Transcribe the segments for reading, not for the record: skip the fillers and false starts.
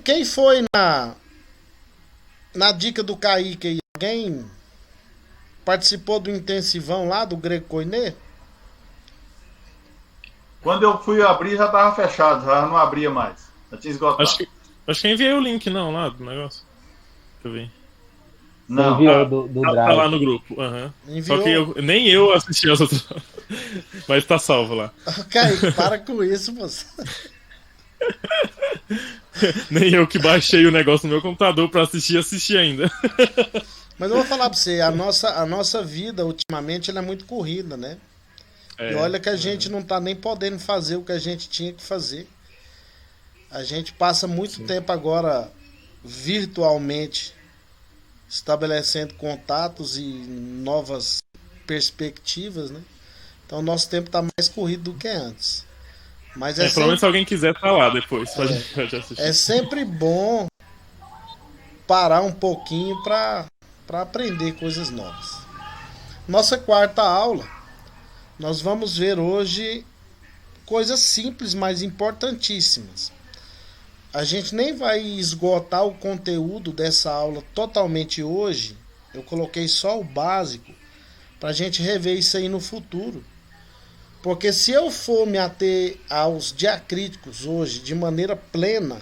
Quem foi na dica do Kaique aí? Alguém participou do intensivão lá do Grego Koiné? Quando eu fui abrir, já estava fechado, já não abria mais. Já tinha Acho esgotado. que, acho que eu enviei o link, não, lá do negócio. Deixa eu ver. Você Não. enviou Ah, do tá lá Drive. no grupo. Aham. Só que Enviou? nem eu assisti as outras. Mas tá salvo lá. Kaique, para com isso, moço. Nem eu que baixei o negócio no meu computador pra assistir ainda. Mas eu vou falar pra você, a nossa vida ultimamente ela é muito corrida, né? E É. olha que a gente não tá nem podendo fazer o que a gente tinha que fazer. A gente passa muito Sim. tempo agora virtualmente estabelecendo contatos e novas perspectivas, né? Então o nosso tempo tá mais corrido do que antes. Mas é Pelo menos se sempre, alguém quiser tá lá depois pra gente é assistir. sempre bom parar um pouquinho para aprender coisas novas. Nossa quarta aula, nós vamos ver hoje coisas simples, mas importantíssimas. A gente nem vai esgotar o conteúdo dessa aula totalmente hoje. Eu coloquei só o básico para a gente rever isso aí no futuro. Porque se eu for me ater aos diacríticos hoje de maneira plena,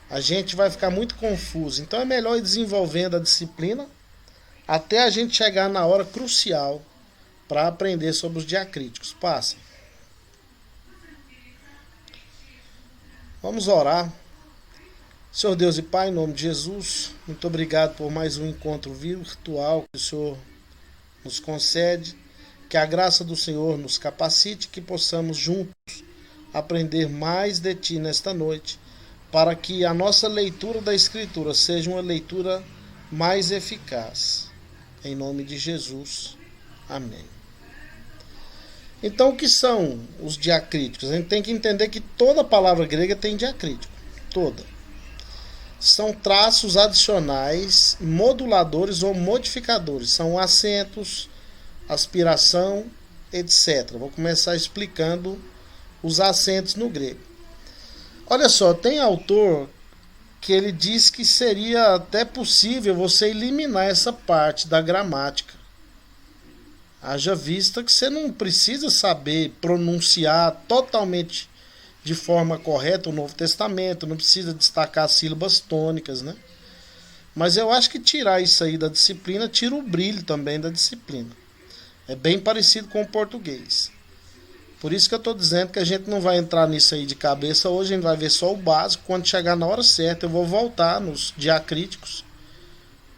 a gente vai ficar muito confuso. Então é melhor ir desenvolvendo a disciplina até a gente chegar na hora crucial para aprender sobre os diacríticos. Passa. Vamos orar. Senhor Deus e Pai, em nome de Jesus, muito obrigado por mais um encontro virtual que o Senhor nos concede. Que a graça do Senhor nos capacite, que possamos juntos aprender mais de Ti nesta noite, para que a nossa leitura da Escritura seja uma leitura mais eficaz. Em nome de Jesus. Amém. Então, o que são os diacríticos? A gente tem que entender que toda palavra grega tem diacrítico. Toda. São traços adicionais, moduladores ou modificadores. São acentos, aspiração, etc. Vou começar explicando os acentos no grego. Olha só, tem autor que ele diz que seria até possível você eliminar essa parte da gramática. Haja vista que você não precisa saber pronunciar totalmente de forma correta o Novo Testamento, não precisa destacar sílabas tônicas, né? Mas eu acho que tirar isso aí da disciplina tira o brilho também da disciplina. É bem parecido com o português. Por isso que eu estou dizendo que a gente não vai entrar nisso aí de cabeça hoje, a gente vai ver só o básico. Quando chegar na hora certa, eu vou voltar nos diacríticos,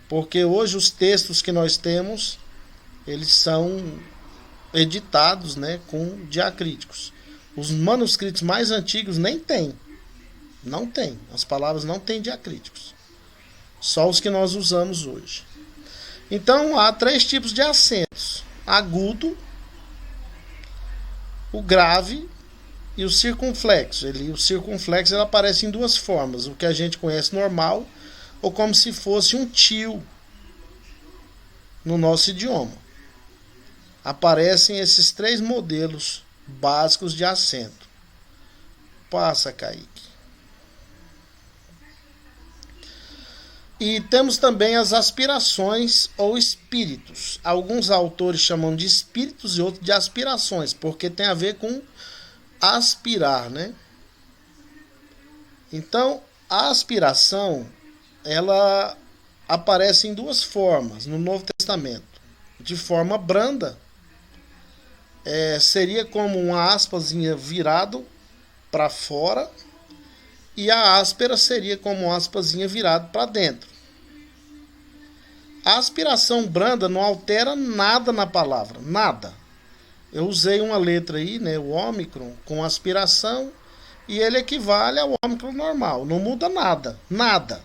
porque hoje os textos que nós temos, eles são editados, né, com diacríticos. Os manuscritos mais antigos nem tem. Não tem. As palavras não têm diacríticos. Só os que nós usamos hoje. Então há três tipos de acentos: agudo, o grave e o circunflexo. O circunflexo ele aparece em duas formas: o que a gente conhece normal, ou como se fosse um tio no nosso idioma. Aparecem esses três modelos básicos de acento. Passa, Kaique. E temos também as aspirações ou espíritos. Alguns autores chamam de espíritos e outros de aspirações, porque tem a ver com aspirar, né? Então, a aspiração, ela aparece em duas formas no Novo Testamento. De forma branda, seria como uma aspazinha virado para fora, e a áspera seria como uma aspazinha virado para dentro. A aspiração branda não altera nada na palavra, nada. Eu usei uma letra aí, né, o ômicron, com aspiração, e ele equivale ao ômicron normal. Não muda nada, nada.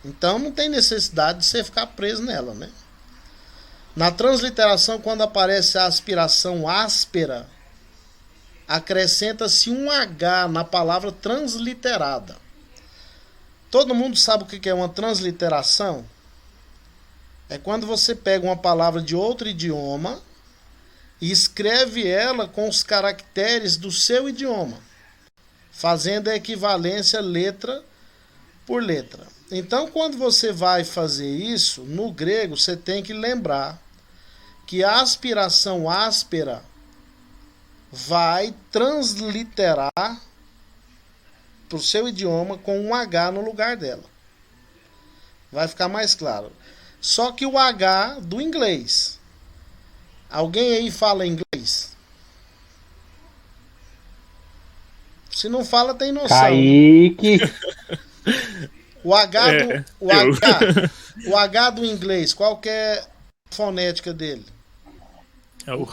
Então não tem necessidade de você ficar preso nela, né? Na transliteração, quando aparece a aspiração áspera, acrescenta-se um H na palavra transliterada. Todo mundo sabe o que é uma transliteração? É quando você pega uma palavra de outro idioma e escreve ela com os caracteres do seu idioma, fazendo a equivalência letra por letra. Então, quando você vai fazer isso, no grego, você tem que lembrar que a aspiração áspera vai transliterar para o seu idioma com um H no lugar dela. Vai ficar mais claro. Só que o H do inglês. Alguém aí fala inglês? Se não fala, tem noção. Kaique. O H do, o eu. H, o H do inglês, qual que é a fonética dele? É o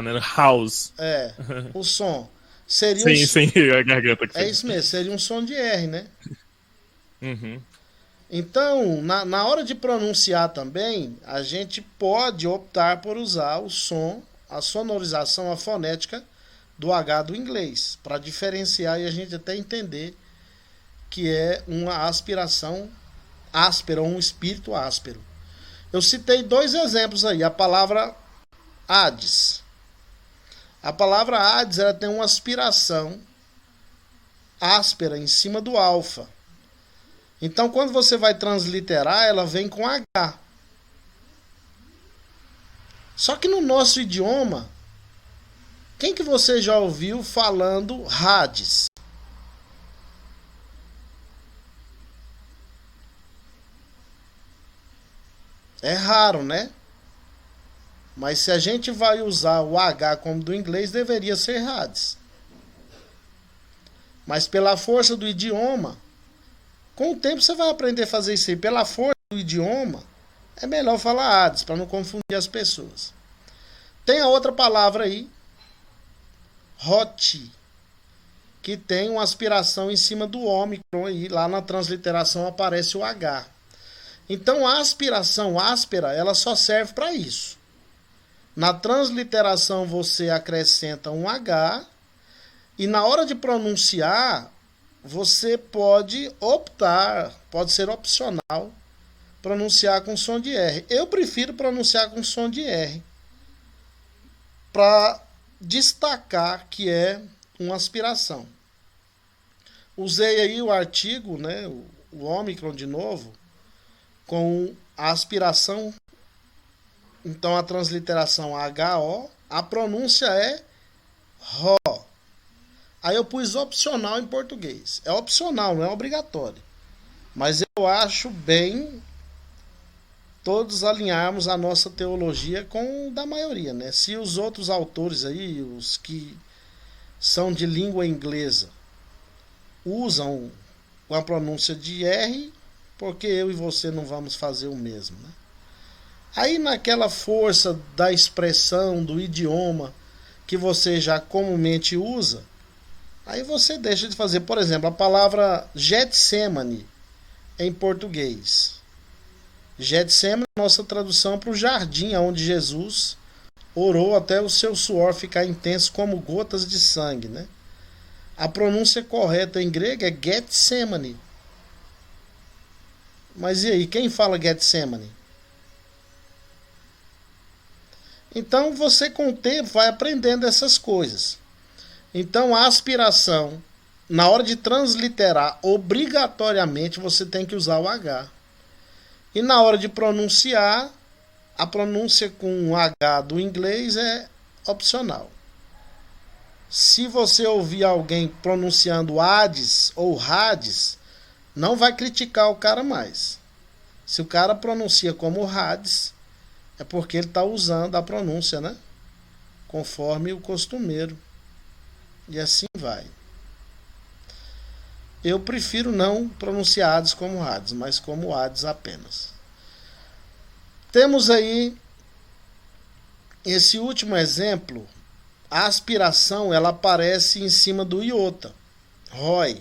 né? House. É, o som. Seria Sem a garganta. Que é isso mesmo, seria um som de R, né? Uhum. Então, na hora de pronunciar também, a gente pode optar por usar o som, a sonorização, a fonética do H do inglês, para diferenciar e a gente até entender que é uma aspiração áspera, um espírito áspero. Eu citei 2 exemplos aí, a palavra Hades. A palavra Hades, ela tem uma aspiração áspera em cima do alfa. Então, quando você vai transliterar, ela vem com H. Só que no nosso idioma, quem que você já ouviu falando Hades? É raro, né? Mas se a gente vai usar o H como do inglês, deveria ser Hades. Mas pela força do idioma, com o tempo você vai aprender a fazer isso aí. Pela força do idioma, é melhor falar Hades, para não confundir as pessoas. Tem a outra palavra aí, Hoti, que tem uma aspiração em cima do ômicron aí. Lá na transliteração aparece o H. Então a aspiração áspera, ela só serve para isso. Na transliteração você acrescenta um H e na hora de pronunciar você pode optar, pode ser opcional, pronunciar com som de R. Eu prefiro pronunciar com som de R para destacar que é uma aspiração. Usei aí o artigo, né, o ômicron de novo, com a aspiração. Então a transliteração HO, a pronúncia é RO. Aí eu pus opcional em português. É opcional, não é obrigatório. Mas eu acho bem todos alinharmos a nossa teologia com da maioria, né? Se os outros autores aí, os que são de língua inglesa, usam com a pronúncia de R, porque eu e você não vamos fazer o mesmo, né? Aí naquela força da expressão, do idioma que você já comumente usa, aí você deixa de fazer. Por exemplo, a palavra Getsemane em português. Getsemane é a nossa tradução para o jardim onde Jesus orou até o seu suor ficar intenso como gotas de sangue, né? A pronúncia correta em grego é Getsemane. Mas e aí, quem fala Getsemane? Então você com o tempo vai aprendendo essas coisas. Então a aspiração, na hora de transliterar, obrigatoriamente você tem que usar o H. E na hora de pronunciar, a pronúncia com o H do inglês é opcional. Se você ouvir alguém pronunciando Hades ou Hades, não vai criticar o cara mais. Se o cara pronuncia como Hades, é porque ele está usando a pronúncia, né? Conforme o costumeiro. E assim vai. Eu prefiro não pronunciar Hades como Hades, mas como Hades apenas. Temos aí esse último exemplo. A aspiração, ela aparece em cima do iota, ROI.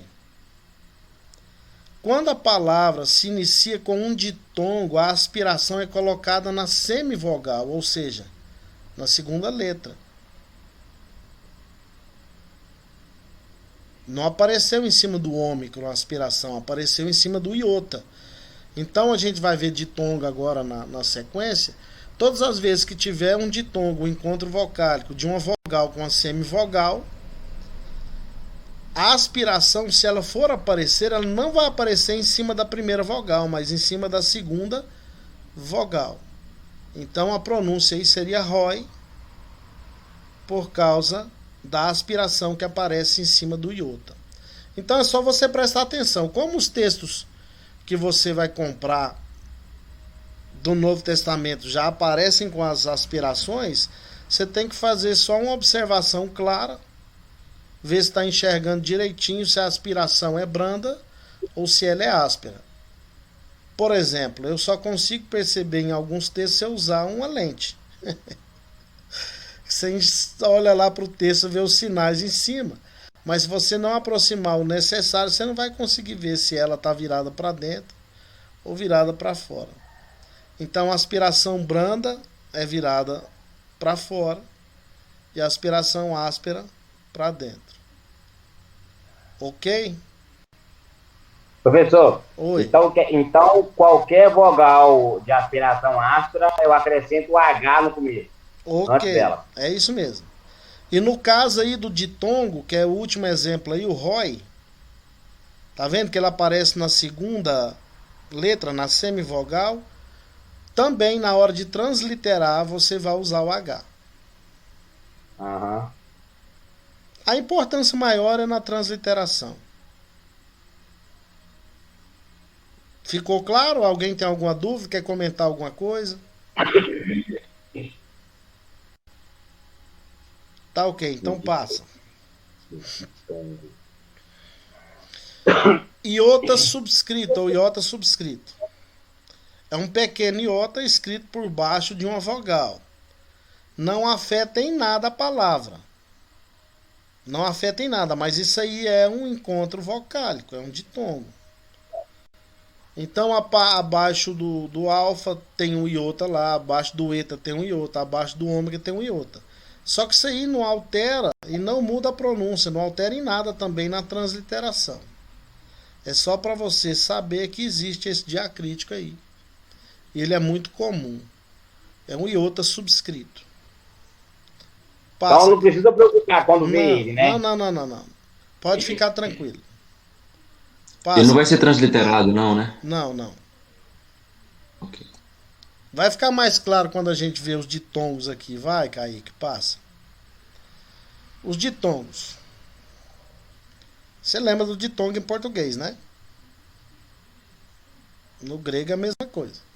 Quando a palavra se inicia com um ditongo, a aspiração é colocada na semivogal, ou seja, na segunda letra. Não apareceu em cima do ômicron a aspiração, apareceu em cima do iota. Então a gente vai ver ditongo agora na sequência. Todas as vezes que tiver um ditongo, um encontro vocálico de uma vogal com a semivogal, A aspiração, se ela for aparecer, ela não vai aparecer em cima da primeira vogal, mas em cima da segunda vogal. Então a pronúncia aí seria ROI, por causa da aspiração que aparece em cima do iota. Então é só você prestar atenção. Como os textos que você vai comprar do Novo Testamento já aparecem com as aspirações, você tem que fazer só uma observação clara, ver se está enxergando direitinho se a aspiração é branda ou se ela é áspera. Por exemplo, eu só consigo perceber em alguns textos se eu usar uma lente. Você olha lá para o texto e vê os sinais em cima. Mas se você não aproximar o necessário, você não vai conseguir ver se ela está virada para dentro ou virada para fora. Então a aspiração branda é virada para fora e a aspiração áspera para dentro. Ok? Professor, Oi. então qualquer vogal de aspiração áspera, eu acrescento o H no começo. Antes Ok, dela. é isso mesmo. E no caso aí do ditongo, que é o último exemplo aí, o ROI, tá vendo que ele aparece na segunda letra, na semivogal? Também na hora de transliterar você vai usar o H. Aham. A importância maior é na transliteração. Ficou claro? Alguém tem alguma dúvida? Quer comentar alguma coisa? Tá ok, então passa. Iota subscrito ou iota subscrito. É um pequeno iota escrito por baixo de uma vogal. Não afeta em nada a palavra. Não afeta em nada, mas isso aí é um encontro vocálico, é um ditongo. Então abaixo do alfa tem um iota lá, abaixo do eta tem um iota, abaixo do ômega tem um iota. Só que isso aí não altera e não muda a pronúncia, não altera em nada também na transliteração. É só para você saber que existe esse diacrítico aí. Ele é muito comum. É um iota subscrito. Passa. Então não precisa preocupar quando vê ele, né? Não. Pode ficar tranquilo. Passa. Ele não vai ser transliterado, não, né? Não. Ok. Vai ficar mais claro quando a gente vê os ditongos aqui. Vai, Kaique, passa. Os ditongos. Você lembra do ditongo em português, né? No grego é a mesma coisa.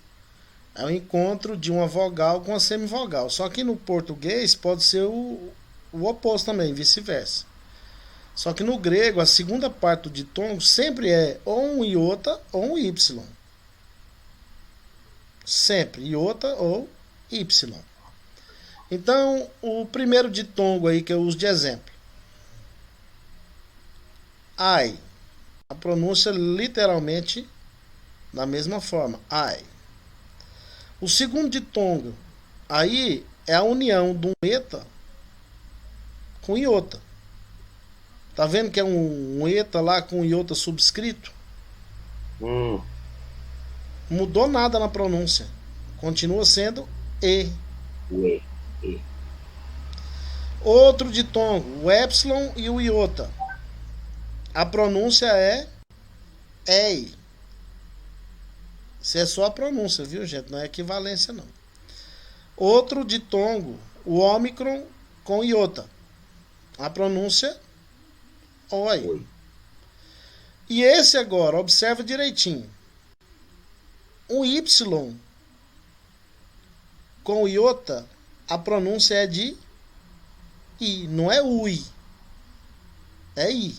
É o encontro de uma vogal com a semivogal. Só que no português pode ser o oposto também, vice-versa. Só que no grego, a segunda parte do ditongo sempre é ou um iota ou um y. Sempre, iota ou y. Então, o primeiro ditongo aí que eu uso de exemplo. Ai. A pronúncia literalmente da mesma forma. Ai. O segundo ditongo aí é a união de um eta com iota. Tá vendo que é um eta lá com iota subscrito? Mudou nada na pronúncia. Continua sendo E. Outro ditongo, o epsilon e o iota. A pronúncia é EI. Isso é só a pronúncia, viu, gente? Não é equivalência, não. Outro ditongo, o ômicron com iota. A pronúncia OI. E esse agora, observa direitinho. O Y com iota, a pronúncia é de I, não é UI. É I.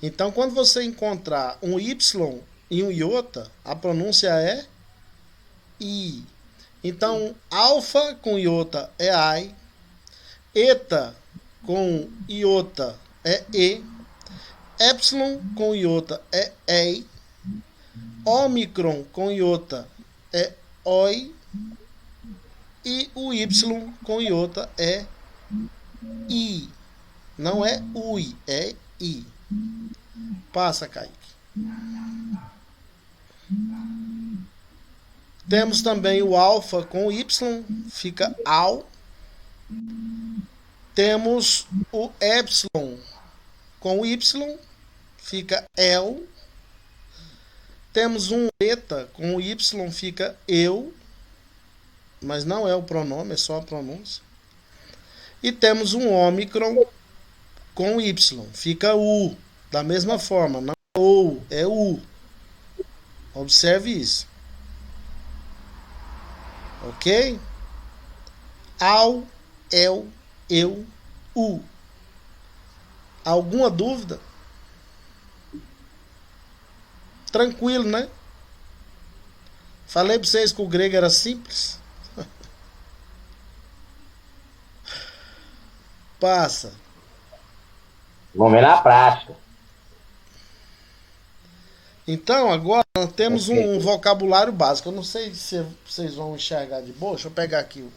Então, quando você encontrar um Y e um iota, a pronúncia é I. Então, alfa com iota é I, eta com iota é E, epsilon com iota é EI, ômicron com iota é OI e o Y com iota é I. Não é UI, é I. Passa, Kaique. Temos também o alfa com Y, fica AU. Temos o epsilon com o Y, fica el. Temos um eta com o Y, fica eu, mas não é o pronome, é só a pronúncia. E temos um ômicron com Y, fica U, da mesma forma, não é ou, é U. Observe isso. Ok? Ao, el, eu, U. Alguma dúvida? Tranquilo, né? Falei para vocês que o grego era simples. Passa. Vamos ver na prática. Então, agora nós temos um vocabulário básico. Eu não sei se vocês vão enxergar de boa. Deixa eu pegar aqui o...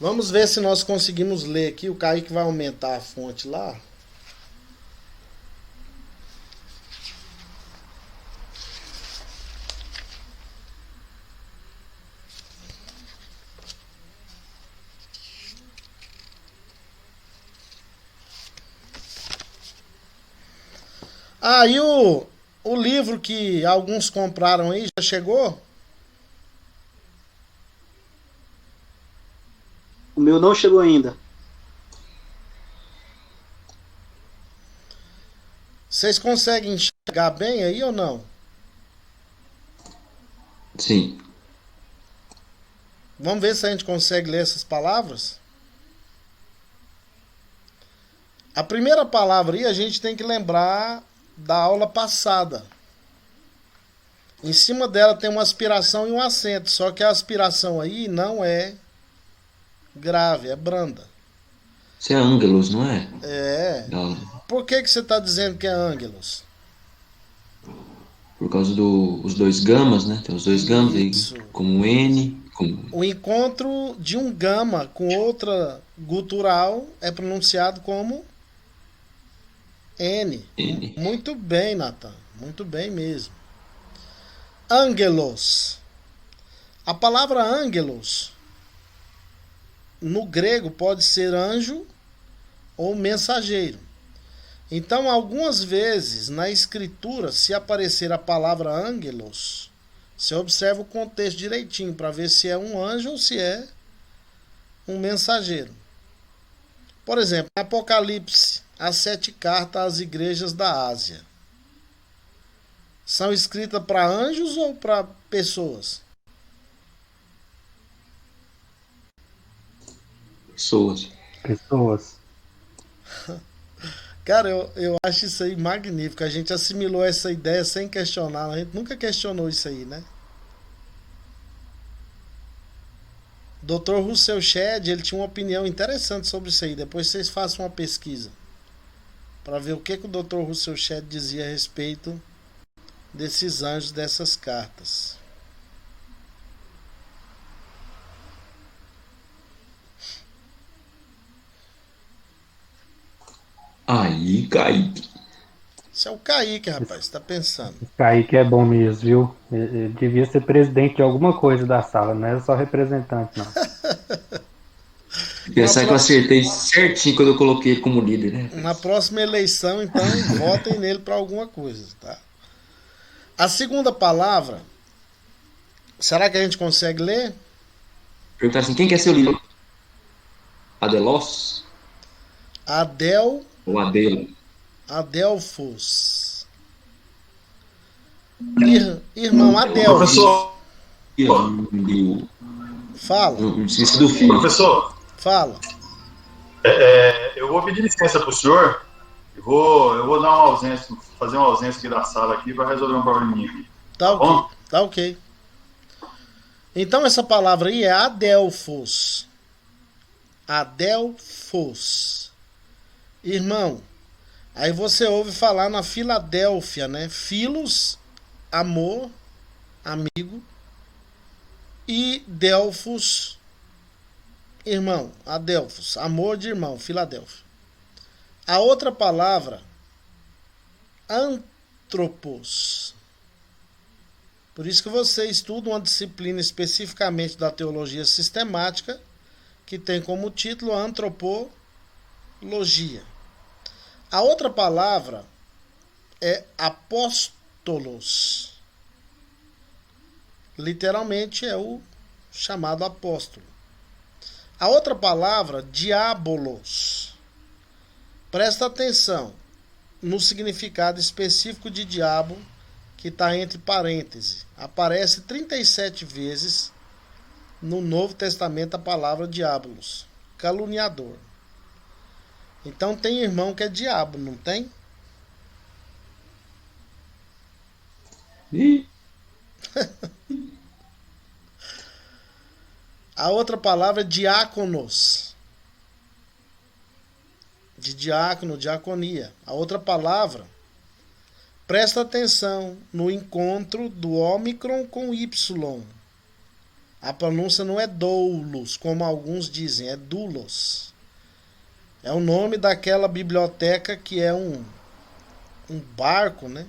Vamos ver se nós conseguimos ler aqui. O Kaique vai aumentar a fonte lá. E o livro que alguns compraram aí já chegou? O meu não chegou ainda. Vocês conseguem enxergar bem aí ou não? Sim. Vamos ver se a gente consegue ler essas palavras? A primeira palavra aí a gente tem que lembrar da aula passada. Em cima dela tem uma aspiração e um acento, só que a aspiração aí não é grave, é branda. Isso é ângelos, não é? É. Não, Por que você está dizendo que é ângelos? por causa dos dois gamas, né? Tem os dois gamas aí, Isso. como N, como... O encontro de um gama com outra gutural é pronunciado como N. N. Muito bem, Nathan. Muito bem mesmo. Angelos. A palavra angelos no grego pode ser anjo ou mensageiro. Então, algumas vezes na escritura, se aparecer a palavra angelos, você observa o contexto direitinho para ver se é um anjo ou se é um mensageiro. Por exemplo, em Apocalipse, as 7 cartas às igrejas da Ásia são escritas para anjos ou para pessoas? Pessoas. Cara, eu acho isso aí magnífico. A gente assimilou essa ideia sem questionar. A gente nunca questionou isso aí, né? Dr. Russell Shedd, ele tinha uma opinião interessante sobre isso aí. Depois vocês façam uma pesquisa para ver o que o Dr. Russell Shedd dizia a respeito desses anjos, dessas cartas. Aí, Kaique. Isso é o Kaique, rapaz, você tá pensando. Kaique é bom mesmo, viu? Ele devia ser presidente de alguma coisa da sala, não era só representante, não. Pensar que eu acertei certinho quando eu coloquei ele como líder, né? Na próxima eleição, então, votem nele para alguma coisa, tá? A segunda palavra, será que a gente consegue ler? Perguntar assim, quem quer ser o líder? Adelos? Ou Adelo? Adelfos. Irmão Adelfos. Professor, Fala, Não esqueci do filho. professor, fala. eu vou pedir licença pro senhor. Eu vou dar uma ausência, fazer uma ausência aqui da sala aqui para resolver um probleminha aqui. Tá ok, bom? tá ok. Então essa palavra aí é Adelfos. Adelfos. Irmão, aí você ouve falar na Filadélfia, né? Filos, amor, amigo. E Delfos, irmão. Adelfos, amor de irmão, Filadélfia. A outra palavra, antropos. Por isso que você estuda uma disciplina especificamente da teologia sistemática, que tem como título a antropologia. A outra palavra é apóstolos. Literalmente é o chamado apóstolo. A outra palavra, diabolos. Presta atenção no significado específico de diabo, que está entre parênteses. Aparece 37 vezes no Novo Testamento a palavra diabolos, caluniador. Então tem irmão que é diabo, não tem? Ih, A outra palavra é diáconos. De diácono, diaconia. A outra palavra, presta atenção no encontro do ômicron com Y. A pronúncia não é doulos, como alguns dizem, é dulos. É o nome daquela biblioteca que é um barco, né?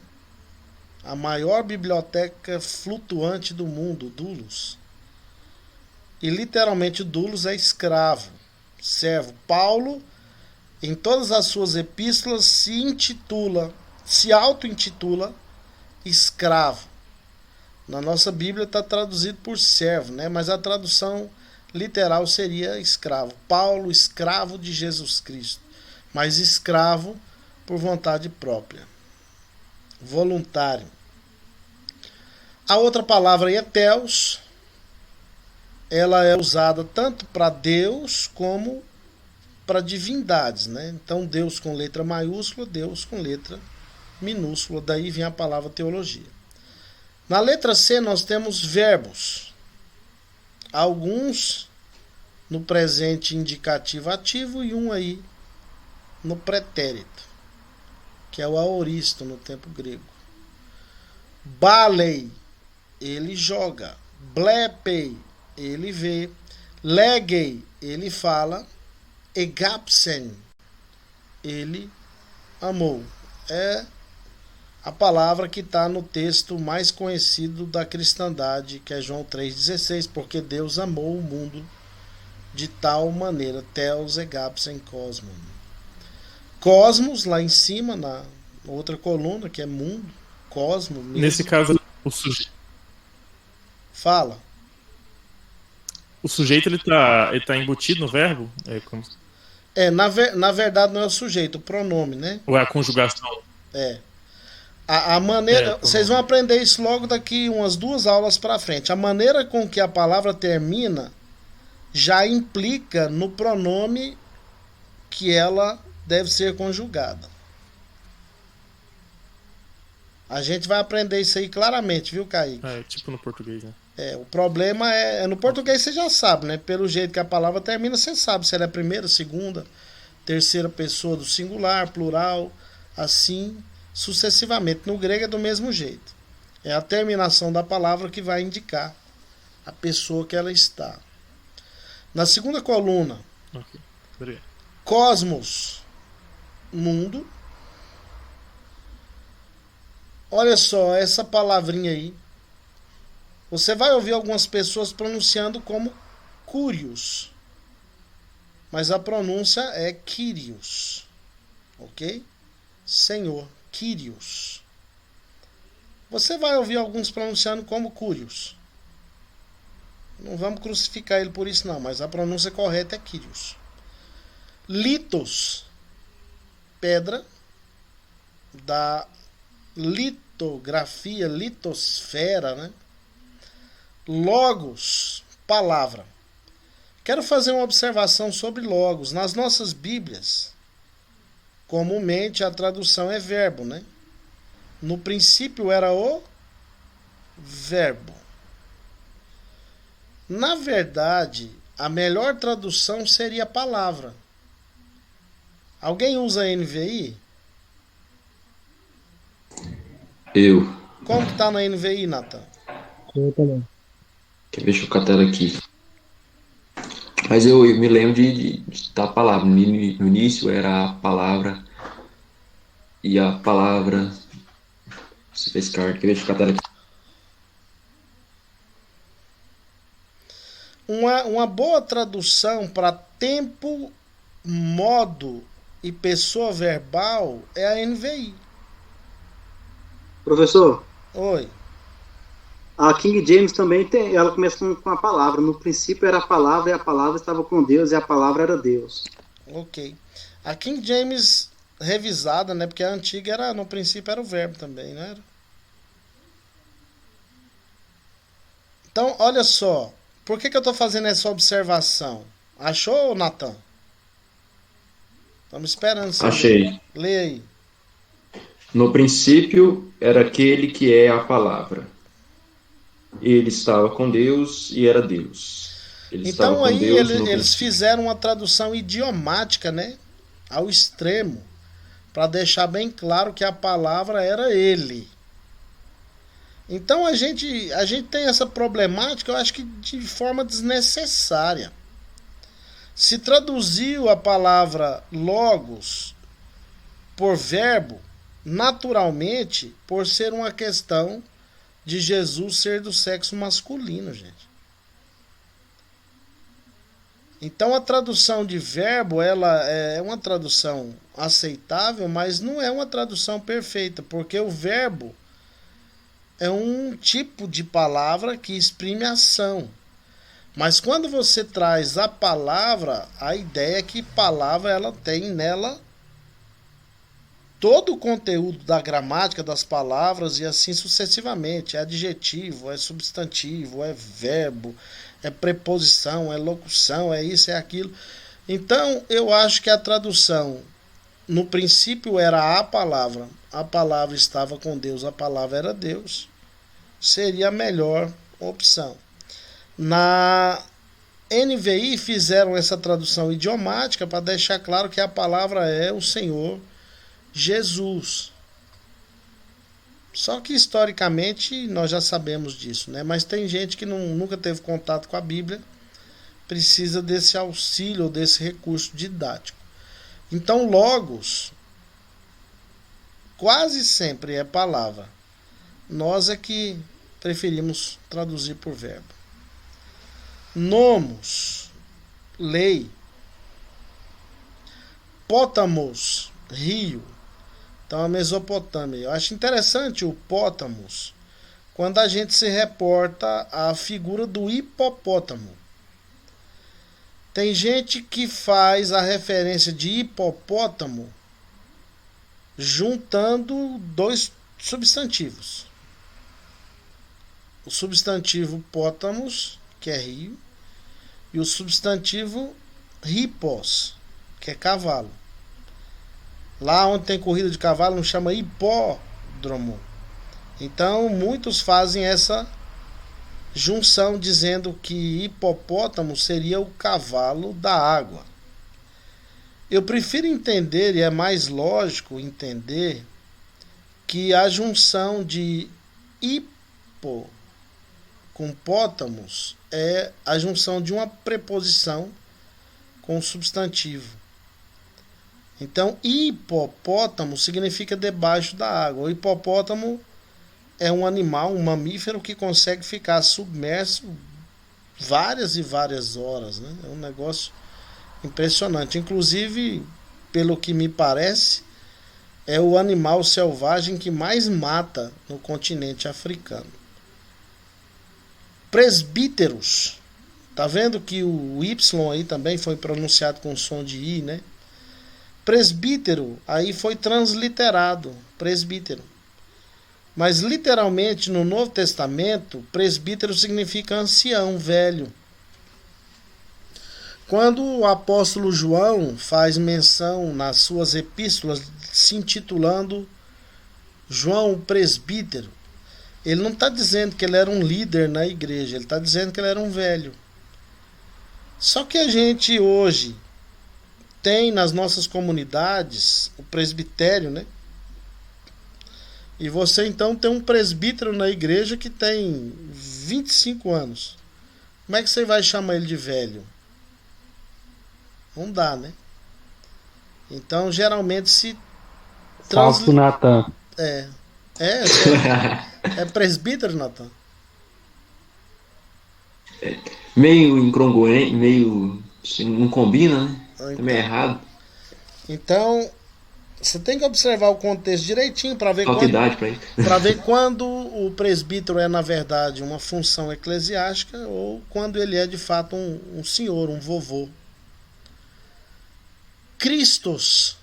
A maior biblioteca flutuante do mundo, Dulos. E literalmente Dulos é escravo, servo. Paulo, em todas as suas epístolas, se auto-intitula escravo. Na nossa Bíblia está traduzido por servo, né? Mas a tradução literal seria escravo. Paulo, escravo de Jesus Cristo, mas escravo por vontade própria. Voluntário. A outra palavra aí é theos. Ela é usada tanto para Deus como para divindades, né? Então Deus com letra maiúscula, Deus com letra minúscula, daí vem a palavra teologia. Na letra C nós temos verbos. Alguns no presente indicativo ativo e um aí no pretérito, que é o aoristo no tempo grego. Balei, ele joga. Blepei, ele vê. Legei, ele fala. Egapsen, ele amou. É a palavra que está no texto mais conhecido da cristandade, que é João 3,16, porque Deus amou o mundo de tal maneira. Theos egapsen cosmos. Cosmos, lá em cima, na outra coluna, que é mundo, cosmo mesmo. Nesse caso, Fala. o sujeito ele tá embutido no verbo? É como... Na verdade não é o sujeito, o pronome, né? Ou é a conjugação? É. A maneira. É, vocês vão aprender isso logo daqui umas 2 aulas para frente. A maneira com que a palavra termina já implica no pronome que ela deve ser conjugada. A gente vai aprender isso aí claramente, viu, Kaique? É, tipo no português, né? O problema é no português você já sabe, né? Pelo jeito que a palavra termina, você sabe se ela é primeira, segunda, terceira pessoa do singular, plural, assim sucessivamente. No grego é do mesmo jeito. É a terminação da palavra que vai indicar a pessoa que ela está. Na segunda coluna, Ok, obrigado. cosmos, mundo. Olha só, essa palavrinha aí. Você vai ouvir algumas pessoas pronunciando como Curios. Mas a pronúncia é Kyrios. Ok? Senhor. Kyrios. Você vai ouvir alguns pronunciando como Curios. Não vamos crucificar ele por isso não, mas a pronúncia correta é Kyrios. Litos. Pedra. Da litografia, litosfera, né? Logos, palavra. Quero fazer uma observação sobre logos. Nas nossas Bíblias, comumente a tradução é verbo, né? No princípio era o verbo. Na verdade, a melhor tradução seria palavra. Alguém usa NVI? eu. Como que tá na NVI, Nathan? Eu também. Deixa eu catar aqui. Mas eu me lembro da palavra. No início era a palavra. E a palavra. Você fez carta. Deixa eu catar aqui. uma boa tradução para tempo, modo e pessoa verbal é a NVI. Professor, Oi. a King James também tem, ela começa com a palavra. No princípio era a palavra e a palavra estava com Deus e a palavra era Deus. Ok. A King James revisada, né? Porque a antiga era, no princípio era o verbo também, não era? Então, olha só. Por que eu estou fazendo essa observação? Achou, Natan? Estamos esperando você ler. Achei. Lê aí. No princípio era aquele que é a palavra. Ele estava com Deus e era Deus. Ele estava Então com aí Deus no eles princípio. fizeram uma tradução idiomática, né? Ao extremo. Para deixar bem claro que a palavra era ele. Então a gente tem essa problemática, eu acho que de forma desnecessária. Se traduziu a palavra logos por verbo, naturalmente, por ser uma questão de Jesus ser do sexo masculino, gente. Então a tradução de verbo, ela é uma tradução aceitável, mas não é uma tradução perfeita, porque o verbo é um tipo de palavra que exprime ação. Mas quando você traz a palavra, a ideia é que palavra ela tem nela todo o conteúdo da gramática das palavras e assim sucessivamente. É adjetivo, é substantivo, é verbo, é preposição, é locução, é isso, é aquilo. Então, eu acho que a tradução, no princípio era a palavra estava com Deus, a palavra era Deus, seria a melhor opção. Na NVI fizeram essa tradução idiomática para deixar claro que a palavra é o Senhor Jesus. Só que historicamente nós já sabemos disso, né? Mas tem gente que nunca teve contato com a Bíblia, precisa desse auxílio, desse recurso didático. Então, logos quase sempre é palavra. Nós é que preferimos traduzir por verbo. Nomos, lei. Pótamos, rio. Então a Mesopotâmia. Eu acho interessante o pótamos quando a gente se reporta à figura do hipopótamo. Tem gente que faz a referência de hipopótamo juntando dois substantivos. O substantivo pótamos, que é rio, e o substantivo hipos, que é cavalo. Lá onde tem corrida de cavalo não chama hipódromo. Então muitos fazem essa junção dizendo que hipopótamo seria o cavalo da água. Eu prefiro entender, e é mais lógico entender, que a junção de hipo com pótamos é a junção de uma preposição com substantivo. Então, hipopótamo significa debaixo da água. O hipopótamo é um animal, um mamífero que consegue ficar submerso várias e várias horas, né? É um negócio impressionante. Inclusive, pelo que me parece, é o animal selvagem que mais mata no continente africano. Presbíteros. Tá vendo que o Y aí também foi pronunciado com som de I, né? Presbítero, aí foi transliterado, presbítero. Mas literalmente no Novo Testamento, presbítero significa ancião, velho. Quando o apóstolo João faz menção nas suas epístolas, se intitulando João o presbítero, ele não está dizendo que ele era um líder na igreja, ele está dizendo que ele era um velho. Só que a gente hoje tem nas nossas comunidades o presbitério, né? E você então tem um presbítero na igreja que tem 25 anos. Como é que você vai chamar ele de velho? Não dá, né? Então geralmente se Falso Natan. É presbítero, Natan? meio incongruente, meio. Assim, não combina, né? Também é errado. Então, você tem que observar o contexto direitinho para ver Falta idade pra isso. para ver quando o presbítero é, na verdade, uma função eclesiástica ou quando ele é, de fato, um senhor, um vovô. Cristos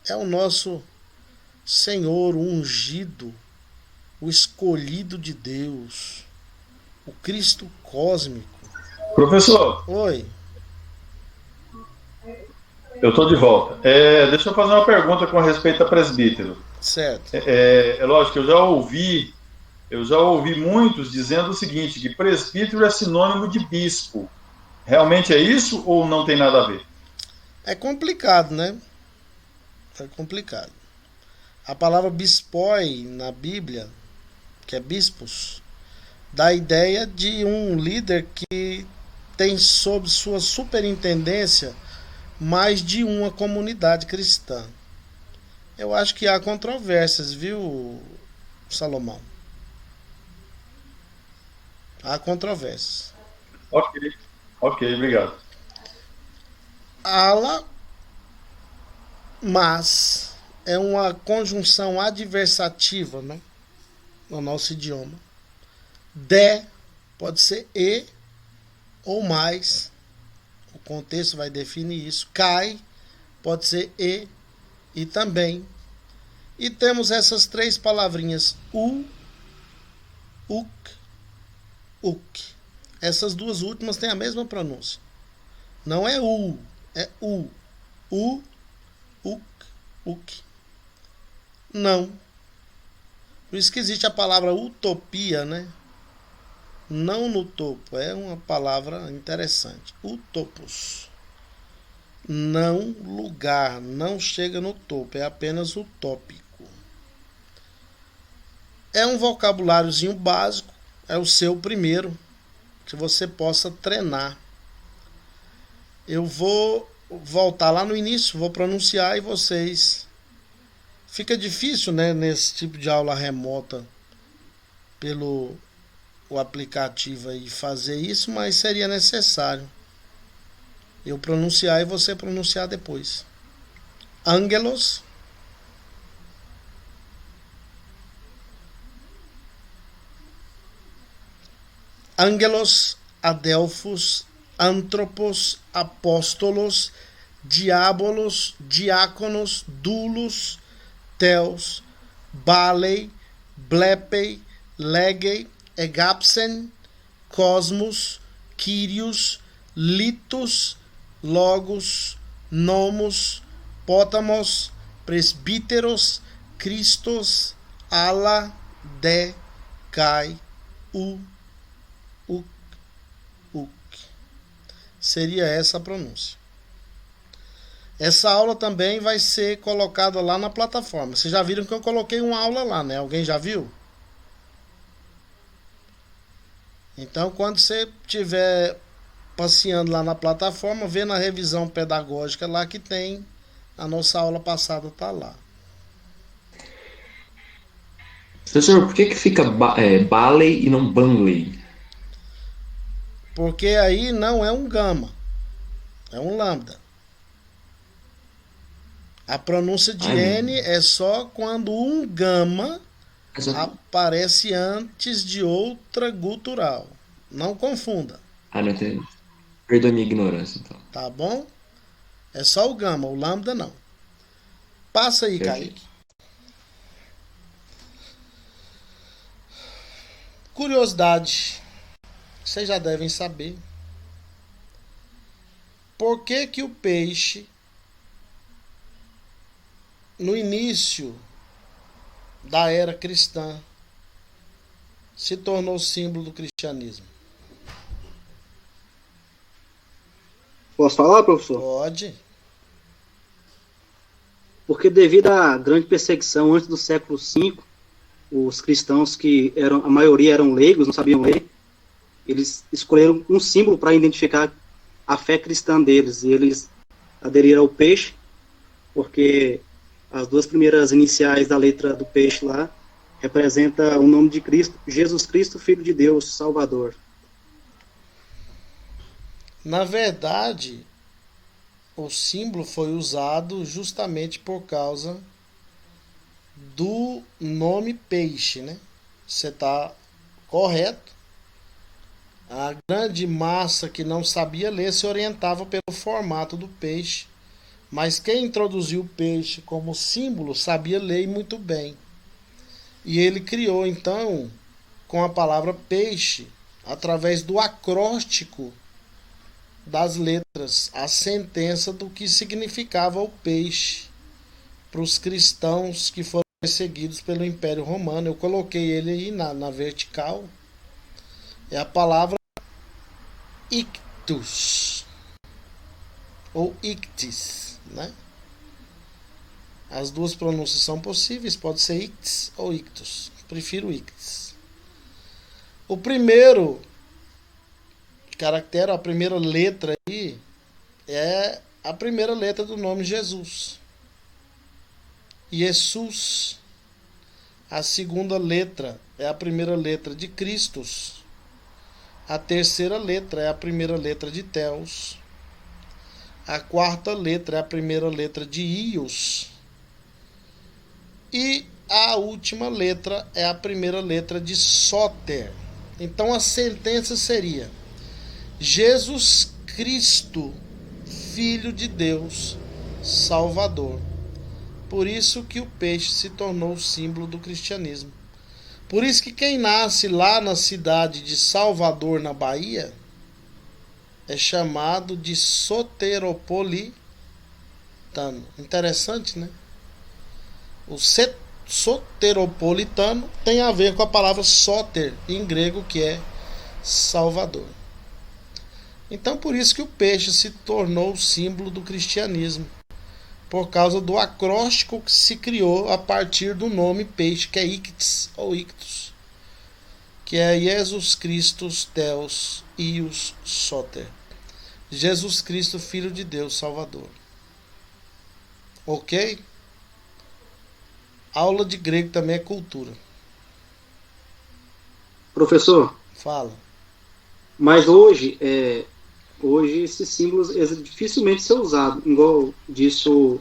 é o nosso Senhor, o ungido, o escolhido de Deus, o Cristo cósmico. Professor, Oi. eu estou de volta. Deixa eu fazer uma pergunta com respeito a presbítero. Certo. É lógico, eu já ouvi muitos dizendo o seguinte, que presbítero é sinônimo de bispo. Realmente é isso ou não tem nada a ver? É complicado, né? É complicado. A palavra bispoi na Bíblia, que é bispos, dá a ideia de um líder que tem sob sua superintendência mais de uma comunidade cristã. Eu acho que há controvérsias, viu, Salomão? Há controvérsias. Ok, obrigado. Ala, mas é uma conjunção adversativa, né? No nosso idioma. De pode ser e ou mais. O contexto vai definir isso. Cai pode ser e também. E temos essas três palavrinhas uk. Essas duas últimas têm a mesma pronúncia. Não é é u. Uk. Não. Por isso que existe a palavra utopia, né? Não no topo. É uma palavra interessante. Utopos. Não lugar. Não chega no topo. É apenas utópico. É um vocabuláriozinho básico. É o seu primeiro. Que você possa treinar. Eu vou voltar lá no início. Vou pronunciar e vocês... Fica difícil, né, nesse tipo de aula remota pelo o aplicativo aí fazer isso, mas seria necessário eu pronunciar e você pronunciar depois. Angelos, adelphos, anthropos, apóstolos, diabolos, diáconos, dulos, Theos, Balei, Blepei, Legei, Egapsen, Cosmos, Kyrios, Litos, Logos, Nomos, Pótamos, Presbíteros, Christos, Ala, De, Kai, Uk. Seria essa a pronúncia. Essa aula também vai ser colocada lá na plataforma. Vocês já viram que eu coloquei uma aula lá, né? Alguém já viu? Então, quando você estiver passeando lá na plataforma, vê na revisão pedagógica lá que tem a nossa aula passada, tá lá. Professor, por que fica Balei e não Banley? Porque aí não é um gama, é um lambda. A pronúncia de N é só quando um gama aparece antes de outra gutural. Não confunda. Não entendi. Perdoe minha ignorância, então. Tá bom? É só o gama, o lambda não. Passa aí, Kaique. Curiosidade. Vocês já devem saber. Por que que o peixe, no início da era cristã, se tornou símbolo do cristianismo? Posso falar, professor? Pode. Porque devido à grande perseguição antes do século V, os cristãos que a maioria eram leigos, não sabiam ler, eles escolheram um símbolo para identificar a fé cristã deles, e eles aderiram ao peixe, porque as duas primeiras iniciais da letra do peixe lá representa o nome de Cristo, Jesus Cristo, Filho de Deus, Salvador. Na verdade, o símbolo foi usado justamente por causa do nome peixe, né? Você está correto. A grande massa que não sabia ler se orientava pelo formato do peixe, mas quem introduziu o peixe como símbolo sabia ler muito bem. E ele criou então, com a palavra peixe, através do acróstico das letras, a sentença do que significava o peixe para os cristãos que foram perseguidos pelo Império Romano. Eu coloquei ele aí na vertical. É a palavra ictus ou ictis, né? As duas pronúncias são possíveis, pode ser ictis ou ictus. Prefiro ictis. O primeiro caractere, a primeira letra aí, é a primeira letra do nome Jesus. Jesus. A segunda letra é a primeira letra de Christus. A terceira letra é a primeira letra de Theos. A quarta letra é a primeira letra de Ios. E a última letra é a primeira letra de Soter. Então a sentença seria: Jesus Cristo, Filho de Deus, Salvador. Por isso que o peixe se tornou o símbolo do cristianismo. Por isso que quem nasce lá na cidade de Salvador, na Bahia, é chamado de soteropolitano. Interessante, né? O soteropolitano tem a ver com a palavra soter, em grego, que é Salvador. Então, por isso que o peixe se tornou o símbolo do cristianismo, por causa do acróstico que se criou a partir do nome peixe, que é ictis ou ictus, que é Jesus Cristo, Theos, Ius, Soter. Jesus Cristo, Filho de Deus, Salvador. Ok? Aula de grego também é cultura. Professor, Fala. mas hoje esses símbolos dificilmente são usados, igual disse o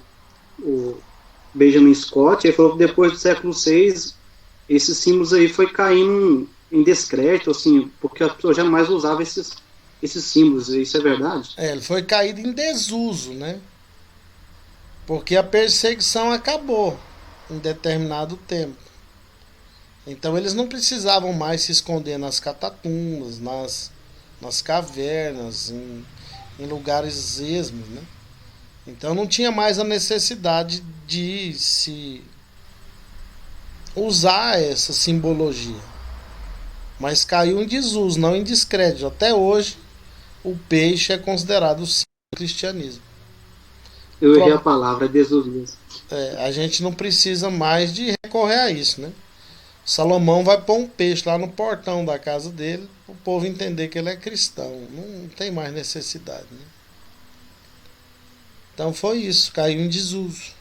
Benjamin Scott. Ele falou que depois do século VI, esses símbolos aí foi caindo em descrédito, assim, porque as pessoas jamais usavam esses símbolos. Isso é verdade? Ele foi caído em desuso, né? Porque a perseguição acabou em determinado tempo. Então eles não precisavam mais se esconder nas catatumbas, nas cavernas, em lugares esmos, né? Então não tinha mais a necessidade de se usar essa simbologia. Mas caiu em desuso, não em descrédito. Até hoje, o peixe é considerado o símbolo do cristianismo. Eu errei a palavra, é desuso. A gente não precisa mais de recorrer a isso, né? Salomão vai pôr um peixe lá no portão da casa dele, para o povo entender que ele é cristão. Não tem mais necessidade, né? Então foi isso, caiu em desuso.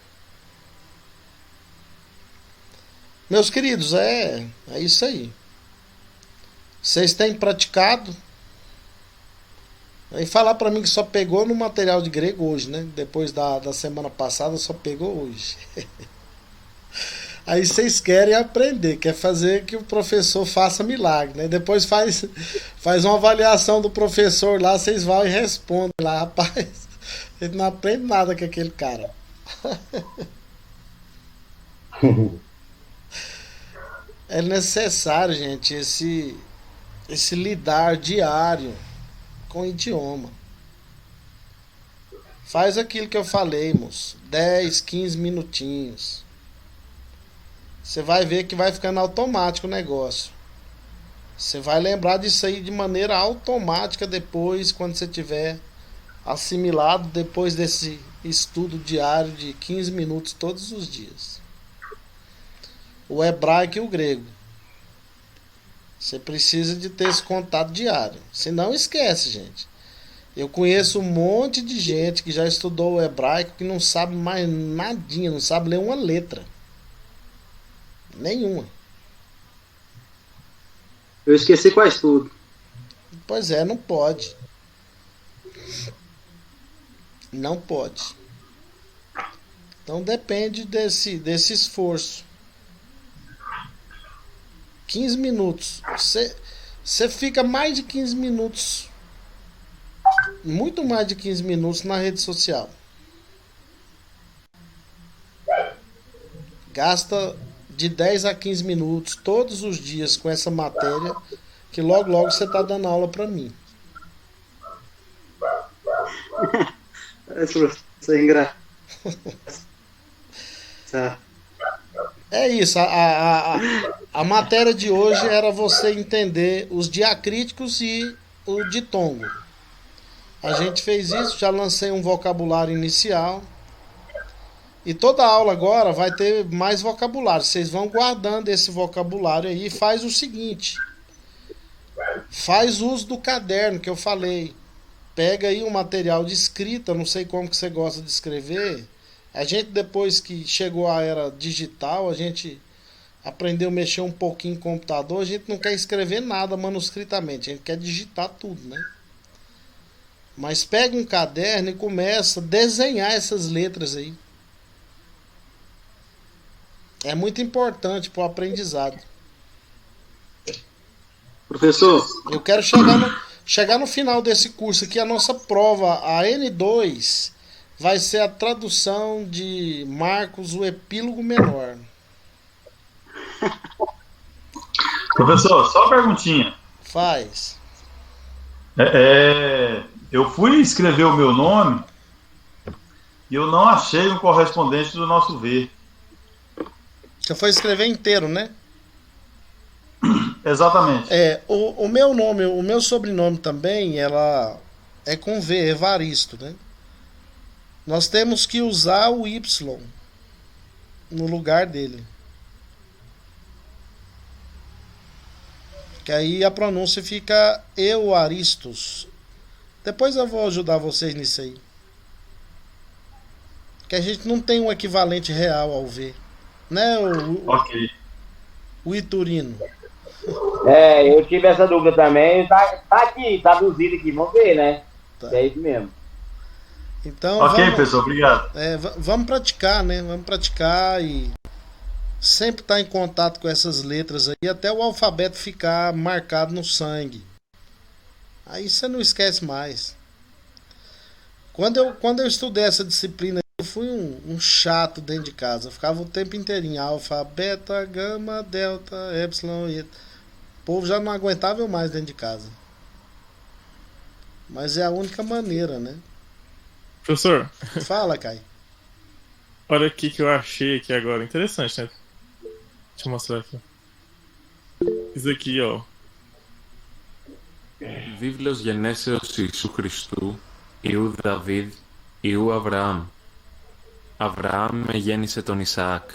Meus queridos, é isso aí. Vocês têm praticado? Aí falar para mim que só pegou no material de grego hoje, né? Depois da semana passada, só pegou hoje. Aí vocês querem aprender, quer fazer que o professor faça milagre, né? Depois faz uma avaliação do professor lá, vocês vão e respondem lá, rapaz. Ele não aprende nada com aquele cara. É necessário, gente, esse lidar diário com o idioma. Faz aquilo que eu falei, moço. 10, 15 minutinhos. Você vai ver que vai ficando automático o negócio. Você vai lembrar disso aí de maneira automática depois, quando você tiver assimilado, depois desse estudo diário de 15 minutos todos os dias. O hebraico e o grego. Você precisa de ter esse contato diário. Senão esquece, gente. Eu conheço um monte de gente que já estudou o hebraico que não sabe mais nadinha, não sabe ler uma letra. Nenhuma. Eu esqueci quase tudo. Pois é, não pode. Não pode. Então depende desse esforço. 15 minutos. Você fica mais de 15 minutos, muito mais de 15 minutos na rede social. Gasta de 10 a 15 minutos todos os dias com essa matéria, que logo você tá dando aula para mim. Isso é engraçado. É isso, a matéria de hoje era você entender os diacríticos e o ditongo. A gente fez isso, já lancei um vocabulário inicial. E toda aula agora vai ter mais vocabulário. Vocês vão guardando esse vocabulário aí e faz o seguinte. Faz uso do caderno que eu falei. Pega aí um material de escrita, não sei como que você gosta de escrever. A gente, depois que chegou a era digital, a gente aprendeu a mexer um pouquinho em computador, a gente não quer escrever nada manuscritamente, a gente quer digitar tudo, né? Mas pega um caderno e começa a desenhar essas letras aí. É muito importante para o aprendizado. Professor, Eu quero chegar no final desse curso aqui, a nossa prova, a N2, vai ser a tradução de Marcos, o epílogo menor. Professor, só uma perguntinha. Faz. Eu fui escrever o meu nome e eu não achei um correspondente do nosso V. Você foi escrever inteiro, né? Exatamente. O meu nome, o meu sobrenome também, ela é com V, Evaristo, né? Nós temos que usar o Y no lugar dele. Que aí a pronúncia fica Euaristos. Depois eu vou ajudar vocês nisso aí. Que a gente não tem um equivalente real ao V. Né, Ok. o Iturino? Eu tive essa dúvida também. Tá aqui, traduzido aqui, vamos ver, né? Tá. É isso mesmo. Então, Ok, vamos, pessoal, obrigado. vamos praticar, né? Vamos praticar e sempre estar em contato com essas letras aí, até o alfabeto ficar marcado no sangue. Aí você não esquece mais. Quando eu estudei essa disciplina, eu fui um chato dentro de casa. Eu ficava o tempo inteirinho. Alfa, beta, gama, delta, epsilon, e... O povo já não aguentava eu mais dentro de casa. Mas é a única maneira, né? Professor, Fala, Kai. olha aqui que eu achei aqui agora. Interessante, né? Deixa eu mostrar aqui. Isso aqui, ó. Βίβλος γενέσεως Ιησού Χριστού, Ιού Δαβίδ, Ιού Αβραάμ. Αβραάμ εγέννησε τον Ισαάκ.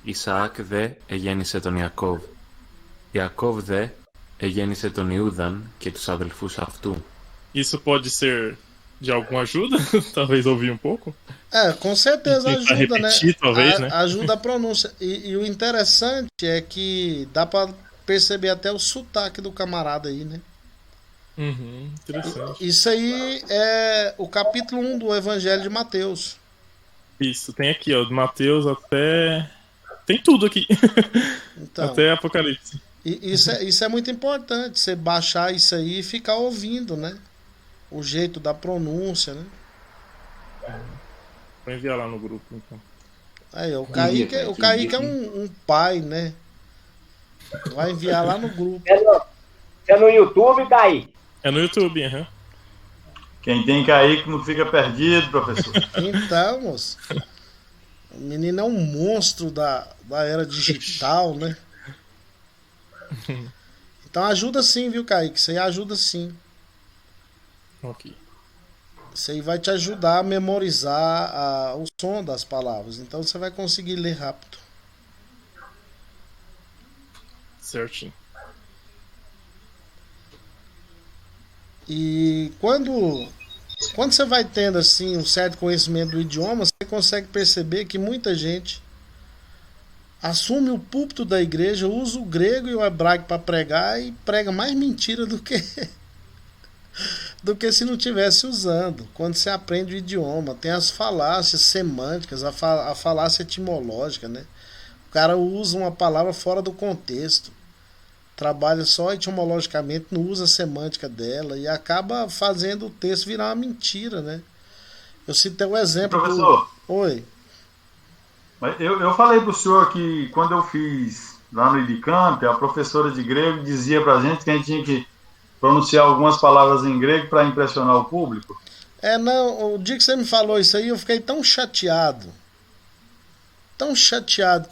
Ισαάκ δε εγέννησε τον Ιακώβ. Ιακώβ δε εγέννησε τον Ιούδαν και τους αδελφούς αυτού. Isso pode ser de alguma ajuda? Talvez ouvir um pouco? Com certeza Tentar ajuda, repetir, né? talvez, né? Ajuda a pronúncia. E o interessante é que dá pra perceber até o sotaque do camarada aí, né? Interessante. Isso aí é o capítulo 1 do Evangelho de Mateus. Isso, tem aqui, ó, de Mateus até... Tem tudo aqui. Então, Até Apocalipse. isso é muito importante, você baixar isso aí e ficar ouvindo, né? O jeito da pronúncia, né? Vou enviar lá no grupo, então. Aí, o Kaique é um pai, né? Vai enviar lá no grupo. É no YouTube, Kaique? É no YouTube, aham. Quem tem Kaique não fica perdido, professor. Então, moço, o menino é um monstro da era digital, né? Então ajuda sim, viu, Kaique? Isso aí ajuda sim. Ok. Isso aí vai te ajudar a memorizar o som das palavras. Então você vai conseguir ler rápido. Certinho. E quando você vai tendo assim um certo conhecimento do idioma, você consegue perceber que muita gente assume o púlpito da igreja, usa o grego e o hebraico para pregar e prega mais mentira do que do que se não tivesse usando. Quando você aprende o idioma, tem as falácias semânticas, a falácia etimológica, né? O cara usa uma palavra fora do contexto, trabalha só etimologicamente, não usa a semântica dela e acaba fazendo o texto virar uma mentira, né? Eu citei o exemplo Professor, Oi. mas eu falei para o senhor que quando eu fiz lá no Idicamp, a professora de grego dizia para a gente que a gente tinha que pronunciar algumas palavras em grego para impressionar o público. Não, o dia que você me falou isso aí, eu fiquei tão chateado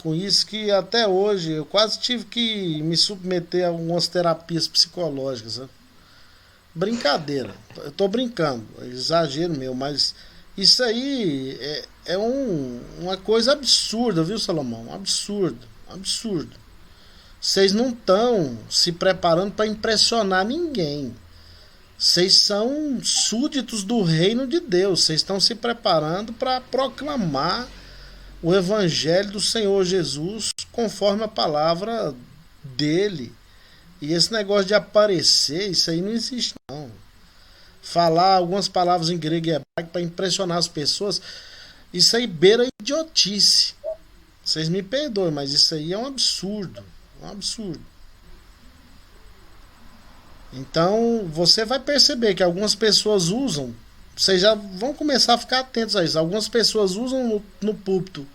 com isso, que até hoje eu quase tive que me submeter a algumas terapias psicológicas, sabe? Brincadeira, eu tô brincando, é exagero meu, mas isso aí é uma coisa absurda, viu, Salomão? Absurdo. Vocês não estão se preparando para impressionar ninguém. Vocês são súditos do reino de Deus. Vocês estão se preparando para proclamar o evangelho do Senhor Jesus conforme a palavra dele. E esse negócio de aparecer, isso aí não existe não. Falar algumas palavras em grego e hebraico para impressionar as pessoas, isso aí beira idiotice. Vocês me perdoem, mas isso aí é um absurdo. Então você vai perceber que algumas pessoas usam, vocês já vão começar a ficar atentos a isso. Algumas pessoas usam no púlpito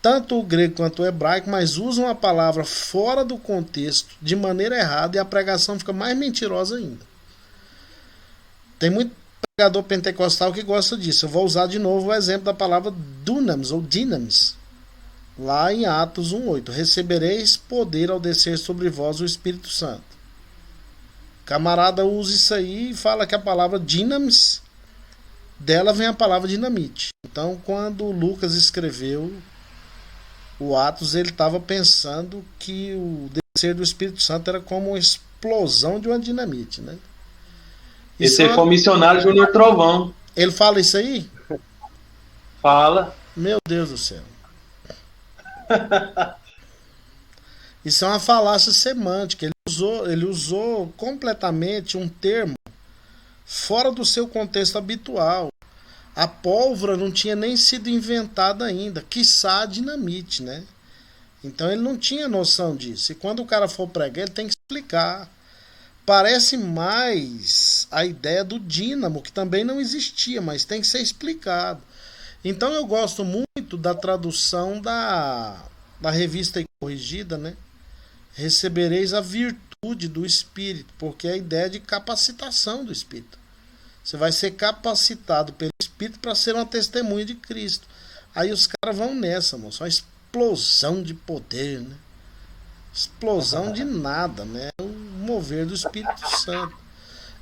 tanto o grego quanto o hebraico, mas usam a palavra fora do contexto, de maneira errada, e a pregação fica mais mentirosa ainda. Tem muito pregador pentecostal que gosta disso. Eu vou usar de novo o exemplo da palavra dunamis ou dinamis, lá em Atos 1:8. Recebereis poder ao descer sobre vós o Espírito Santo. O camarada usa isso aí e fala que a palavra dinamis, dela vem a palavra dinamite. Então, quando Lucas escreveu o Atos, ele estava pensando que o descer do Espírito Santo era como uma explosão de uma dinamite, né? Esse aí foi o missionário Júnior Trovão. Ele fala isso aí? Fala. Meu Deus do céu. Isso é uma falácia semântica. Ele usou completamente um termo fora do seu contexto habitual. A pólvora não tinha nem sido inventada ainda, quiçá a dinamite, né? Então ele não tinha noção disso. E quando o cara for pregar, ele tem que explicar. Parece mais a ideia do dínamo, que também não existia, mas tem que ser explicado. Então eu gosto muito da tradução da Revista Corrigida, né? Recebereis a virtude do Espírito, porque é a ideia de capacitação do Espírito. Você vai ser capacitado pelo Espírito para ser uma testemunha de Cristo. Aí os caras vão nessa, moço. Uma explosão de poder, né? Explosão de nada, né? É o mover do Espírito Santo.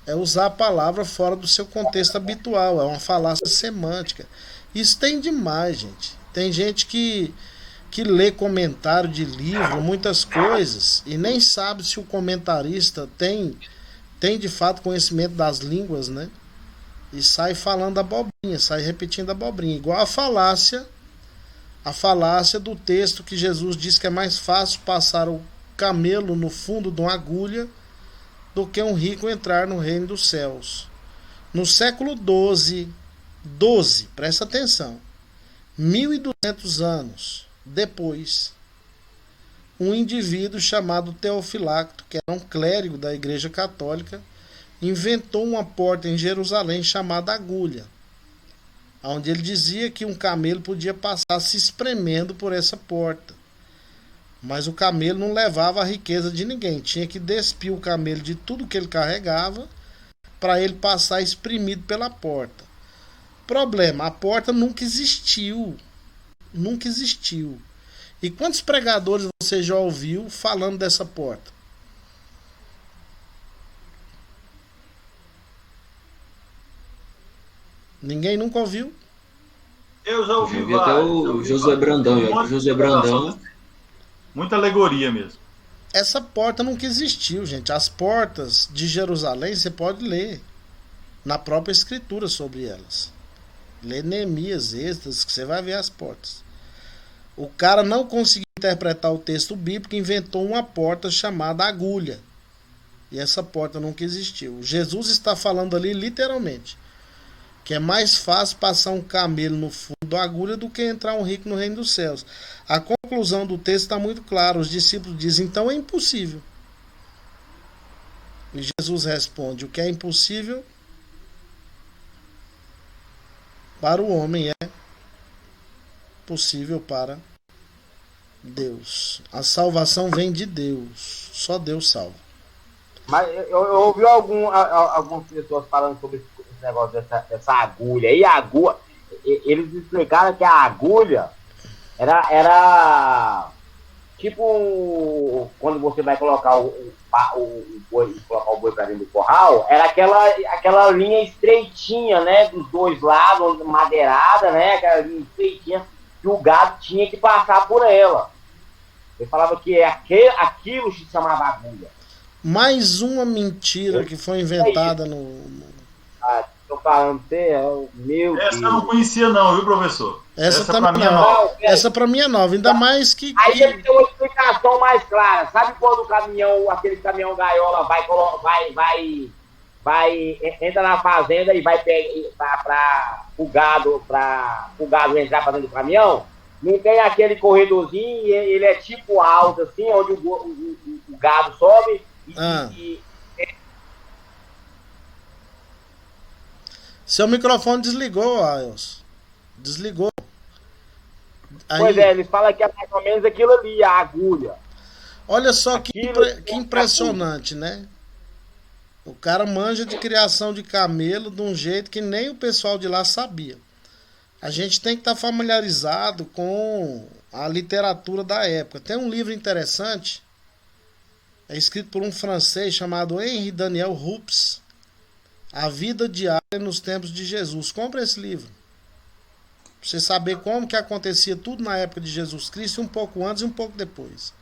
É usar a palavra fora do seu contexto habitual. É uma falácia semântica. Isso tem demais, gente. Tem gente que lê comentário de livro, muitas coisas, e nem sabe se o comentarista tem de fato conhecimento das línguas, né? E sai falando abobrinha, sai repetindo abobrinha. Igual a falácia do texto que Jesus diz que é mais fácil passar o camelo no fundo de uma agulha do que um rico entrar no reino dos céus. No século XII, presta atenção, 1200 anos depois, um indivíduo chamado Teofilacto, que era um clérigo da Igreja Católica, inventou uma porta em Jerusalém chamada agulha, onde ele dizia que um camelo podia passar se espremendo por essa porta. Mas o camelo não levava a riqueza de ninguém, tinha que despir o camelo de tudo que ele carregava para ele passar espremido pela porta. Problema, a porta nunca existiu. E quantos pregadores você já ouviu falando dessa porta? Ninguém nunca ouviu? Eu já ouvi Vi até o José Brandão. Muita alegoria mesmo. Essa porta nunca existiu, gente. As portas de Jerusalém você pode ler na própria escritura sobre elas. Lê Neemias, Êxodo, que você vai ver as portas. O cara não conseguiu interpretar o texto bíblico e inventou uma porta chamada agulha. E essa porta nunca existiu. Jesus está falando ali literalmente que é mais fácil passar um camelo no fundo da agulha do que entrar um rico no reino dos céus. A conclusão do texto está muito clara. Os discípulos dizem, então é impossível. E Jesus responde, o que é impossível para o homem é possível para Deus. A salvação vem de Deus. Só Deus salva. Mas eu ouvi algumas pessoas falando sobre esse negócio dessa agulha. E a agulha, eles explicaram que a agulha era tipo quando você vai colocar o boi para dentro do corral, era aquela linha estreitinha, né, dos dois lados, madeirada, né, aquela linha estreitinha que o gado tinha que passar por ela. Ele falava que aquilo se chamava agulha. Mais uma mentira que foi inventada Tô falando meu Deus. Essa eu não conhecia não, viu, professor? Essa pra mim é nova. Essa pra mim é nova, ainda mais que... Aí ele tem uma explicação mais clara. Sabe quando aquele caminhão gaiola entra na fazenda e vai para o gado entrar para dentro do caminhão? Não tem aquele corredorzinho, ele é tipo alto assim, onde o gado sobe e Seu microfone desligou, Ailson. Desligou. Aí... Pois é, eles falam que é mais ou menos aquilo ali, a agulha. Olha só que impressionante, né? O cara manja de criação de camelo de um jeito que nem o pessoal de lá sabia. A gente tem que estar familiarizado com a literatura da época. Tem um livro interessante, é escrito por um francês chamado Henri Daniel Rups, A Vida Diária nos Tempos de Jesus. Compre esse livro. Pra você saber como que acontecia tudo na época de Jesus Cristo, um pouco antes e um pouco depois.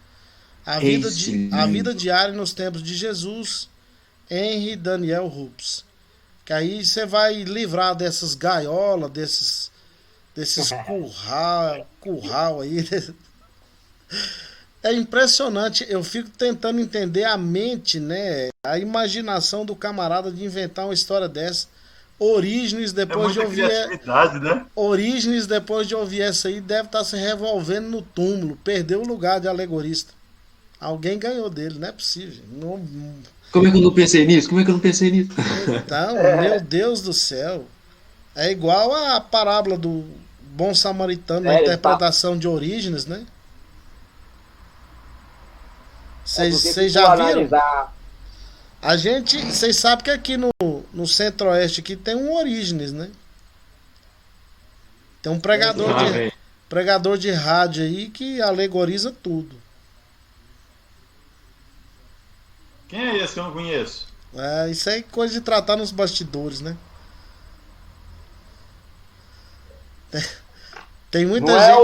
A Vida Diária nos Tempos de Jesus, Henri Daniel Rups. Que aí você vai livrar dessas gaiolas, desses curral aí. É impressionante, eu fico tentando entender a mente, né? A imaginação do camarada de inventar uma história dessa. Orígenes, depois de ouvir. Né? Orígenes, depois de ouvir essa aí, deve estar se revolvendo no túmulo. Perdeu o lugar de alegorista. Alguém ganhou dele, não é possível. Como é que eu não pensei nisso? Então, meu Deus do céu. É igual a parábola do bom samaritano na interpretação de Orígenes, né? Vocês já viram? Vocês sabem que aqui no Centro-Oeste aqui tem um Orígenes, né? Tem um pregador de rádio aí que alegoriza tudo. Quem é esse que eu não conheço? Isso aí é coisa de tratar nos bastidores, né? Tem muita gente...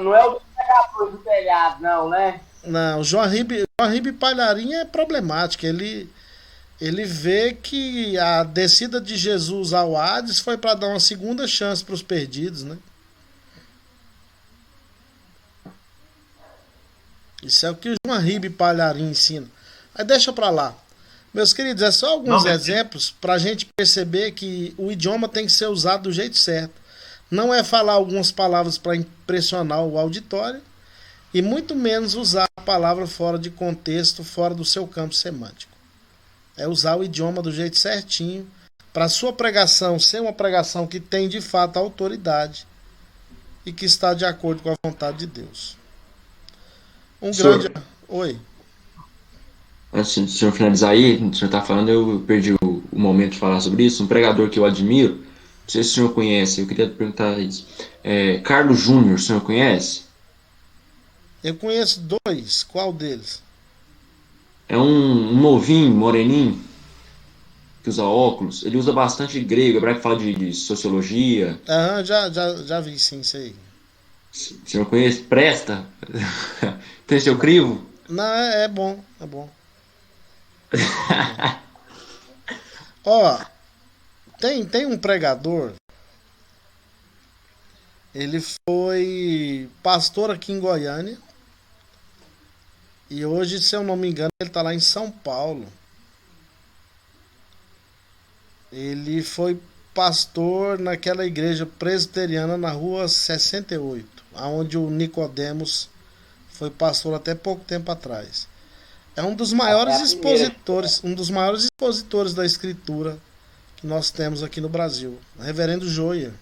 Não é o do pregador do telhado, não, né? Não, o João Ribe Palharim é problemático. Ele vê que a descida de Jesus ao Hades foi para dar uma segunda chance para os perdidos, né? Isso é o que o João Ribe Palharim ensina. Mas deixa para lá. Meus queridos, é só alguns exemplos para a gente perceber que o idioma tem que ser usado do jeito certo. Não é falar algumas palavras para impressionar o auditório e muito menos usar a palavra fora de contexto, fora do seu campo semântico. É usar o idioma do jeito certinho para a sua pregação ser uma pregação que tem de fato autoridade e que está de acordo com a vontade de Deus. Oi. Antes do senhor finalizar aí, o senhor está falando, eu perdi o momento de falar sobre isso. Um pregador que eu admiro, não sei se o senhor conhece, eu queria perguntar isso. Carlos Júnior, o senhor conhece? Eu conheço dois, qual deles? É um novinho, moreninho, que usa óculos. Ele usa bastante grego, hebraico, fala de sociologia. Já vi sim, isso aí. O senhor conhece? Presta? Tem seu crivo? Não, é bom. Ó, tem um pregador. Ele foi pastor aqui em Goiânia. E hoje, se eu não me engano, ele está lá em São Paulo. Ele foi pastor naquela igreja presbiteriana na rua 68, onde o Nicodemos foi pastor até pouco tempo atrás. É um dos maiores expositores da escritura que nós temos aqui no Brasil, o reverendo Joia.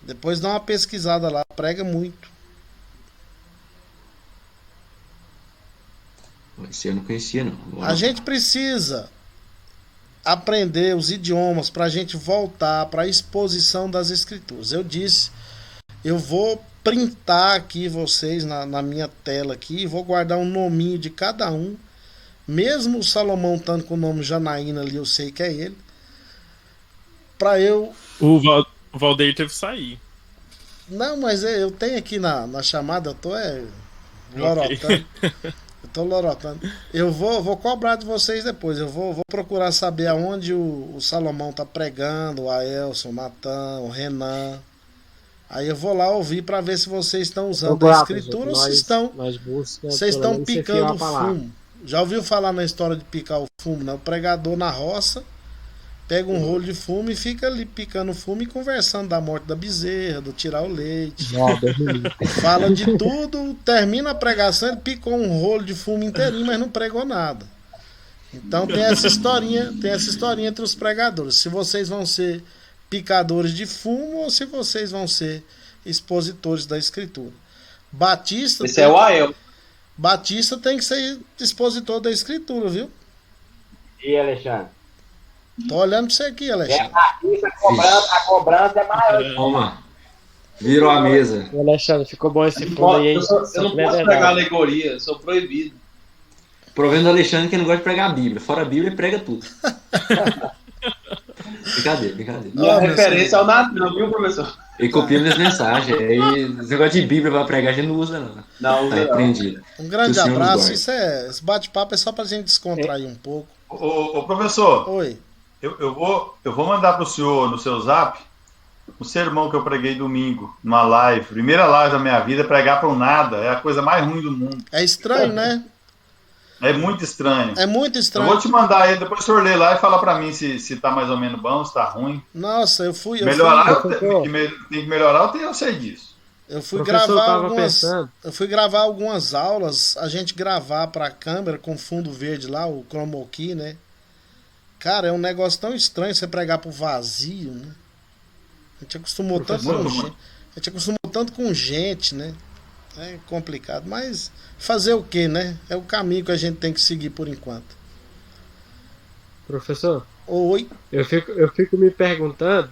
Depois dá uma pesquisada lá, prega muito. Esse eu não conhecia, não. A gente precisa aprender os idiomas para a gente voltar para a exposição das escrituras. Eu disse, eu vou printar aqui vocês na minha tela aqui, vou guardar um nominho de cada um, mesmo o Salomão estando com o nome Janaína ali, eu sei que é ele, para eu... O Valdeir teve que sair. Não, mas eu tenho aqui na chamada, eu tô lorotando. Eu tô lorotando. Eu vou cobrar de vocês depois. Eu vou procurar saber aonde o Salomão tá pregando, o Aelson, o Natan, o Renan. Aí eu vou lá ouvir para ver se vocês estão usando a escritura ou se vocês estão picando o fumo. Já ouviu falar na história de picar o fumo, né? O pregador na roça pega um rolo de fumo e fica ali picando fumo e conversando da morte da bezerra, do tirar o leite. Fala de tudo, termina a pregação, ele picou um rolo de fumo inteirinho, mas não pregou nada. Então tem essa historinha entre os pregadores. Se vocês vão ser picadores de fumo ou se vocês vão ser expositores da escritura. Batista tem que ser expositor da escritura, viu? E Alexandre? Tô olhando pra você aqui, Alexandre. A cobrança é maior. Toma. Virou a mesa. Alexandre, ficou bom esse fundo aí. Eu não posso pregar alegoria, eu sou proibido. O problema do Alexandre é que ele não gosta de pregar a Bíblia. Fora a Bíblia, ele prega tudo. Brincadeira. Minha referência é o Natan, viu, professor? Ele copia minhas mensagens. Aí, esse negócio de Bíblia pra pregar, a gente não usa, não. Não, tá aprendido. Um grande abraço. Esse bate-papo é só pra gente descontrair um pouco. Ô professor. Oi. Eu vou mandar pro senhor no seu zap o sermão que eu preguei domingo, numa live. Primeira live da minha vida, pregar para nada. É a coisa mais ruim do mundo. É estranho, né? É muito estranho. É muito estranho. Eu vou te mandar aí, depois o senhor lê lá e fala para mim se tá mais ou menos bom, se tá ruim. Nossa, eu fui... tem que melhorar, eu sei disso. Eu fui gravar algumas aulas, a gente gravar para câmera com fundo verde lá, o chroma key, né? Cara, é um negócio tão estranho você pregar pro vazio, né? A gente acostumou tanto com gente, né? É complicado, mas fazer o quê, né? É o caminho que a gente tem que seguir por enquanto. Professor? Oi? Eu fico me perguntando,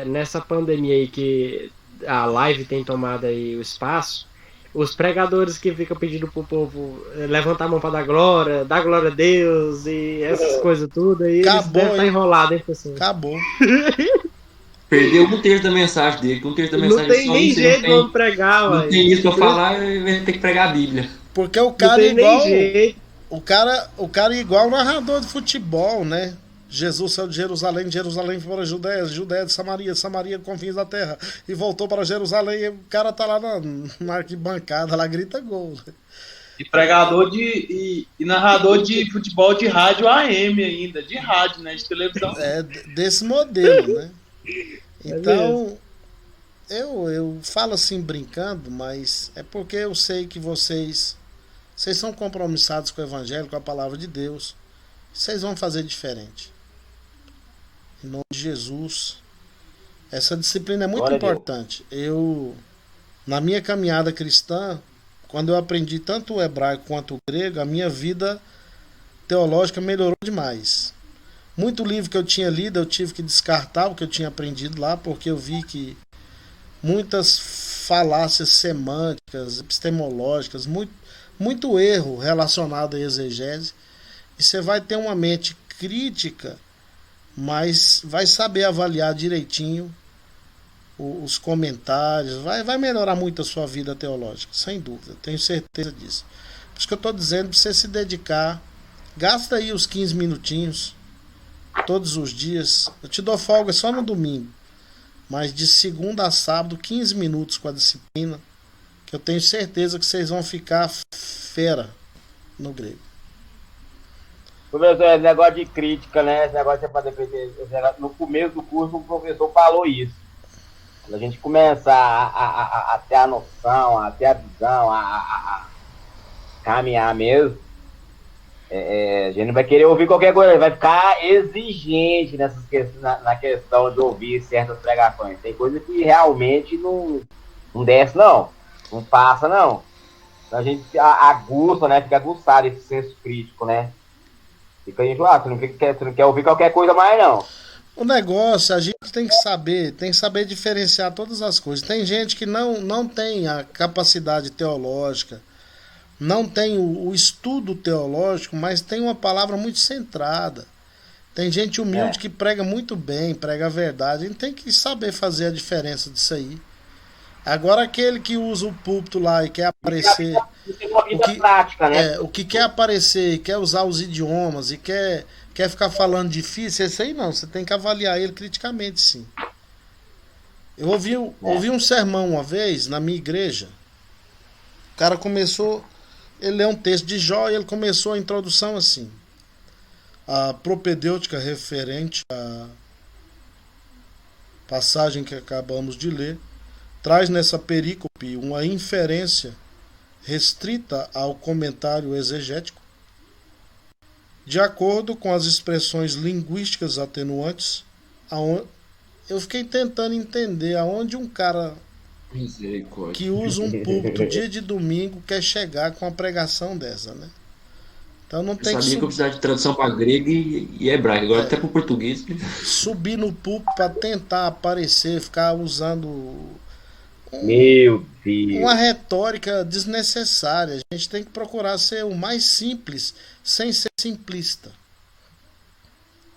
nessa pandemia aí que a live tem tomado aí o espaço, os pregadores que ficam pedindo pro povo levantar a mão pra dar glória a Deus e essas coisas tudo aí, eles devem estar enrolados, hein, professor? Acabou. Perdeu um terço da mensagem dele. Um terço da mensagem não tem nem jeito de pregar, não tem isso pra falar, vai ter que pregar a Bíblia. Porque o cara é igual. O cara é igual o narrador de futebol, né? Jesus saiu de Jerusalém foi para a Judéia de Samaria, Samaria confins da terra, e voltou para Jerusalém, e o cara tá lá na arquibancada, lá grita gol. E pregador e narrador de futebol de rádio AM ainda, de rádio, né? De televisão. É desse modelo, né? Então, eu falo assim brincando, mas é porque eu sei que vocês são compromissados com o Evangelho, com a palavra de Deus. Vocês vão fazer diferente. Em nome de Jesus. Essa disciplina é muito importante. Na minha caminhada cristã, quando eu aprendi tanto o hebraico quanto o grego, a minha vida teológica melhorou demais. Muito livro que eu tinha lido, eu tive que descartar o que eu tinha aprendido lá, porque eu vi que muitas falácias semânticas, epistemológicas, muito erro relacionado à exegese, e você vai ter uma mente crítica, mas vai saber avaliar direitinho os comentários, vai melhorar muito a sua vida teológica, sem dúvida, tenho certeza disso. Por isso que eu estou dizendo para você se dedicar, gasta aí os 15 minutinhos, todos os dias. Eu te dou folga só no domingo, mas de segunda a sábado, 15 minutos com a disciplina, que eu tenho certeza que vocês vão ficar fera no grego. Professor, esse negócio de crítica, né? Esse negócio é para defender. No começo do curso, o professor falou isso. Quando a gente começa a ter a noção, a ter a visão, a caminhar mesmo, a gente não vai querer ouvir qualquer coisa, vai ficar exigente na questão de ouvir certas pregações. Tem coisa que realmente não desce, não passa, não. Então a gente aguça, né? Fica aguçado esse senso crítico, né? Fica enjoado, você não quer ouvir qualquer coisa mais, não. O negócio, a gente tem que saber diferenciar todas as coisas. Tem gente que não tem a capacidade teológica, não tem o estudo teológico, mas tem uma palavra muito centrada. Tem gente humilde que prega muito bem, prega a verdade. A gente tem que saber fazer a diferença disso aí. Agora aquele que usa o púlpito lá e quer aparecer, prática, né? o que quer aparecer, quer usar os idiomas e quer ficar falando difícil, esse aí não, você tem que avaliar ele criticamente, sim. Eu ouvi um sermão uma vez na minha igreja. O cara começou, ele leu um texto de Jó e ele começou a introdução assim: a propedêutica referente à passagem que acabamos de ler traz nessa perícope uma inferência restrita ao comentário exegético, de acordo com as expressões linguísticas atenuantes. Eu fiquei tentando entender aonde um cara que usa um púlpito dia de domingo quer chegar com uma pregação dessa, né? Então não tem que eu precisava de tradução para grego e hebraico, agora até para português. Subir no púlpito para tentar aparecer, ficar usando meu Deus, uma retórica desnecessária. A gente tem que procurar ser o mais simples, sem ser simplista.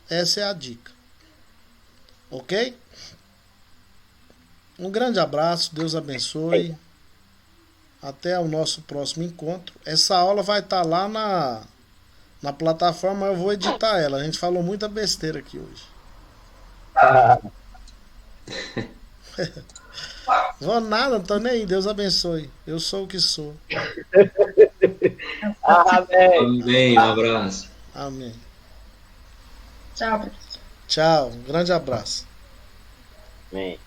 Essa é a dica. Ok? Um grande abraço, Deus abençoe. Até o nosso próximo encontro. Essa aula vai estar lá na plataforma, eu vou editar ela. A gente falou muita besteira aqui hoje. Vou nada, não tô nem aí. Deus abençoe. Eu sou o que sou. Amém. Um abraço. Amém. Tchau, professor. Tchau. Um grande abraço. Amém.